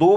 2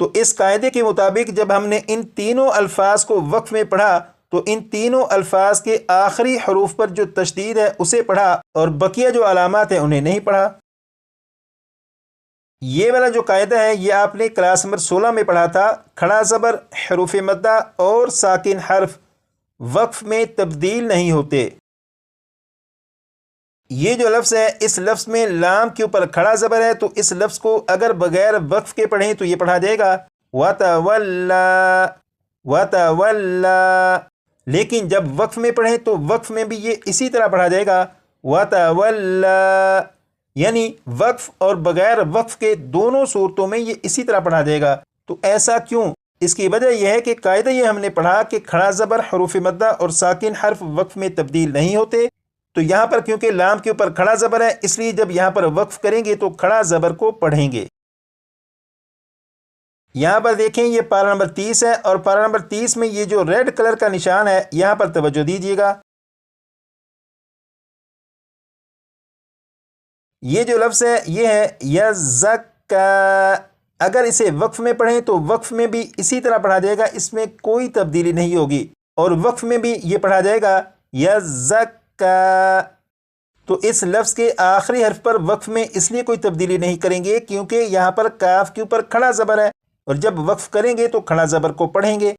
تو اس قاعدے کے مطابق جب ہم نے ان تینوں الفاظ کو وقف میں پڑھا تو ان تینوں الفاظ کے آخری حروف پر جو تشدید ہے اسے پڑھا اور بقیہ جو علامات ہیں انہیں نہیں پڑھا۔ یہ والا جو قاعدہ ہے یہ آپ نے کلاس نمبر 16 میں پڑھا تھا۔ کھڑا زبر، حروف مدہ اور ساکن حرف وقف میں تبدیل نہیں ہوتے۔ یہ جو لفظ ہے اس لفظ میں لام کے اوپر کھڑا زبر ہے، تو اس لفظ کو اگر بغیر وقف کے پڑھیں تو یہ پڑھا جائے گا وَتَوَلَّا وَتَوَلَّا، لیکن جب وقف میں پڑھیں تو وقف میں بھی یہ اسی طرح پڑھا جائے گا وَتَوَلَّا، یعنی وقف اور بغیر وقف کے دونوں صورتوں میں یہ اسی طرح پڑھا جائے گا۔ تو ایسا کیوں؟ اس کی وجہ یہ ہے کہ قاعدہ یہ ہم نے پڑھا کہ کھڑا زبر، حروف مدہ اور ساکن حرف وقف میں تبدیل نہیں ہوتے، تو یہاں پر کیونکہ لام کے اوپر کھڑا زبر ہے اس لیے جب یہاں پر وقف کریں گے تو کھڑا زبر کو پڑھیں گے۔ یہاں پر دیکھیں یہ پارہ نمبر 30 ہے، اور پارہ نمبر 30 میں یہ جو ریڈ کلر کا نشان ہے یہاں پر توجہ دیجیے گا۔ یہ جو لفظ ہے یہ ہے یزکا، اگر اسے وقف میں پڑھیں تو وقف میں بھی اسی طرح پڑھا جائے گا، اس میں کوئی تبدیلی نہیں ہوگی، اور وقف میں بھی یہ پڑھا جائے گا یزکا۔ تو اس لفظ کے آخری حرف پر وقف میں اس لیے کوئی تبدیلی نہیں کریں گے کیونکہ یہاں پر کاف کے اوپر کھڑا زبر ہے، اور جب وقف کریں گے تو کھڑا زبر کو پڑھیں گے۔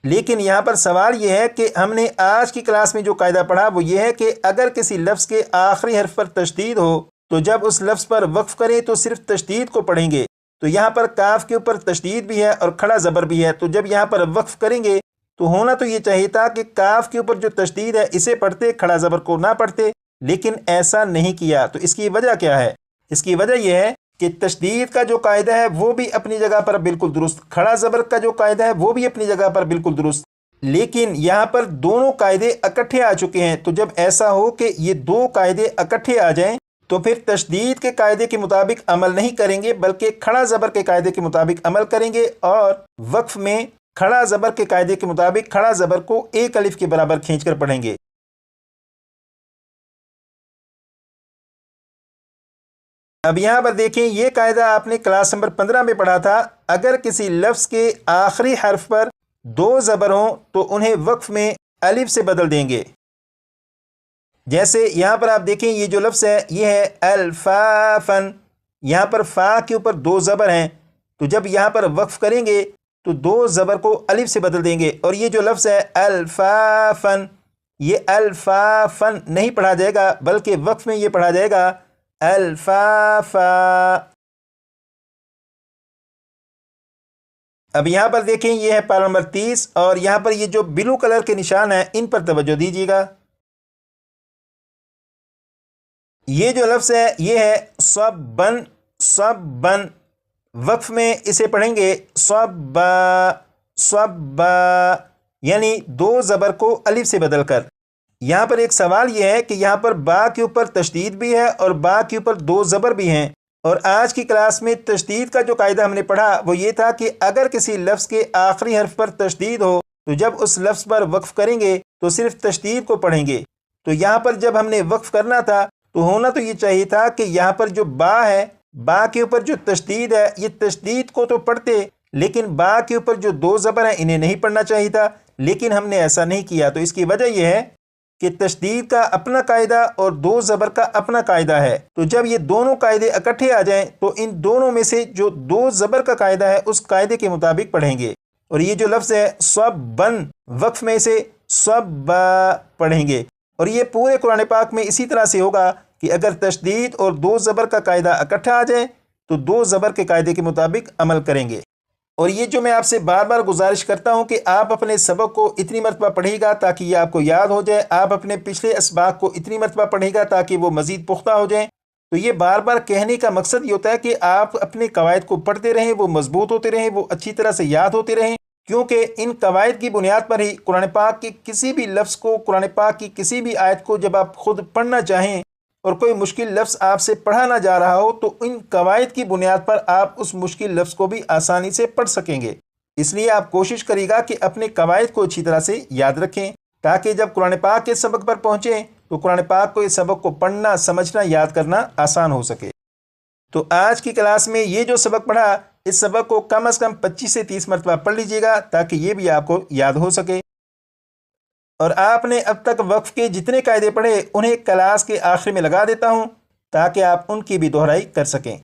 لیکن یہاں پر سوال یہ ہے کہ ہم نے آج کی کلاس میں جو قاعدہ پڑھا وہ یہ ہے کہ اگر کسی لفظ کے آخری حرف پر تشدید ہو تو جب اس لفظ پر وقف کریں تو صرف تشدید کو پڑھیں گے۔ تو یہاں پر کاف کے اوپر تشدید بھی ہے اور کھڑا زبر بھی ہے، تو جب یہاں پر وقف کریں گے تو ہونا تو یہ چاہیے تھا کہ کاف کے اوپر جو تشدید ہے اسے پڑھتے، کھڑا زبر کو نہ پڑھتے، لیکن ایسا نہیں کیا۔ تو اس کی وجہ کیا ہے؟ اس کی وجہ یہ ہے کہ تشدید کا جو قاعدہ ہے وہ بھی اپنی جگہ پر بالکل درست، کھڑا زبر کا جو قاعدہ ہے وہ بھی اپنی جگہ پر بالکل درست، لیکن یہاں پر دونوں قاعدے اکٹھے آ چکے ہیں۔ تو جب ایسا ہو کہ یہ دو قاعدے اکٹھے آ جائیں تو پھر تشدید کے قاعدے کے مطابق عمل نہیں کریں گے بلکہ کھڑا زبر کے قاعدے کے مطابق عمل کریں گے، اور وقف میں کھڑا زبر کے قاعدے کے مطابق کھڑا زبر کو ایک الف کے برابر کھینچ کر پڑھیں گے۔ اب یہاں پر دیکھیں یہ قاعدہ آپ نے کلاس نمبر 15 میں پڑھا تھا، اگر کسی لفظ کے آخری حرف پر دو زبر ہوں تو انہیں وقف میں الف سے بدل دیں گے۔ جیسے یہاں پر آپ دیکھیں یہ جو لفظ ہے یہ ہے الفافن، یہاں پر فا کے اوپر دو زبر ہیں، تو جب یہاں پر وقف کریں گے تو دو زبر کو الف سے بدل دیں گے، اور یہ جو لفظ ہے الفافن، یہ الفافن نہیں پڑھا جائے گا بلکہ وقف میں یہ پڑھا جائے گا الفافا۔ اب یہاں پر دیکھیں یہ ہے پارہ نمبر 30، اور یہاں پر یہ جو بلو کلر کے نشان ہیں ان پر توجہ دیجیے گا۔ یہ جو لفظ ہے یہ ہے صبن، صبن، وقف میں اسے پڑھیں گے صبا، صبا، یعنی دو زبر کو الف سے بدل کر۔ یہاں پر ایک سوال یہ ہے کہ یہاں پر با کے اوپر تشدید بھی ہے اور با کے اوپر دو زبر بھی ہیں، اور آج کی کلاس میں تشدید کا جو قاعدہ ہم نے پڑھا وہ یہ تھا کہ اگر کسی لفظ کے آخری حرف پر تشدید ہو تو جب اس لفظ پر وقف کریں گے تو صرف تشدید کو پڑھیں گے۔ تو یہاں پر جب ہم نے وقف کرنا تھا تو ہونا تو یہ چاہیے تھا کہ یہاں پر جو با ہے، با کے اوپر جو تشدید ہے یہ تشدید کو تو پڑھتے، لیکن با کے اوپر جو دو زبر ہیں انہیں نہیں پڑھنا چاہیے تھا، لیکن ہم نے ایسا نہیں کیا۔ تو اس کی وجہ یہ ہے کہ تشدید کا اپنا قاعدہ اور دو زبر کا اپنا قاعدہ ہے، تو جب یہ دونوں قاعدے اکٹھے آ جائیں تو ان دونوں میں سے جو دو زبر کا قاعدہ ہے اس قاعدے کے مطابق پڑھیں گے، اور یہ جو لفظ ہے صبن، وقف میں سے صبا پڑھیں گے، اور یہ پورے قرآن پاک میں اسی طرح سے ہوگا کہ اگر تشدید اور دو زبر کا قاعدہ اکٹھا آ جائے تو دو زبر کے قاعدے کے مطابق عمل کریں گے۔ اور یہ جو میں آپ سے بار بار گزارش کرتا ہوں کہ آپ اپنے سبق کو اتنی مرتبہ پڑھیے گا تاکہ یہ آپ کو یاد ہو جائے، آپ اپنے پچھلے اسباق کو اتنی مرتبہ پڑھیے گا تاکہ وہ مزید پختہ ہو جائیں۔ تو یہ بار بار کہنے کا مقصد یہ ہوتا ہے کہ آپ اپنے قواعد کو پڑھتے رہیں، وہ مضبوط ہوتے رہیں، وہ اچھی طرح سے یاد ہوتے رہیں، کیونکہ ان قواعد کی بنیاد پر ہی قرآن پاک کے کسی بھی لفظ کو، قرآن پاک کی کسی بھی آیت کو جب آپ خود پڑھنا چاہیں اور کوئی مشکل لفظ آپ سے پڑھا نہ جا رہا ہو تو ان قواعد کی بنیاد پر آپ اس مشکل لفظ کو بھی آسانی سے پڑھ سکیں گے۔ اس لیے آپ کوشش کریے گا کہ اپنے قواعد کو اچھی طرح سے یاد رکھیں تاکہ جب قرآن پاک کے سبق پر پہنچیں تو قرآن پاک کو اس سبق کو پڑھنا، سمجھنا، یاد کرنا آسان ہو سکے۔ تو آج کی کلاس میں یہ جو سبق پڑھا اس سبق کو کم از کم 25 سے 30 مرتبہ پڑھ لیجیے گا تاکہ یہ بھی آپ کو یاد ہو سکے۔ اور آپ نے اب تک وقف کے جتنے قاعدے پڑھے انہیں کلاس کے آخر میں لگا دیتا ہوں تاکہ آپ ان کی بھی دہرائی کر سکیں۔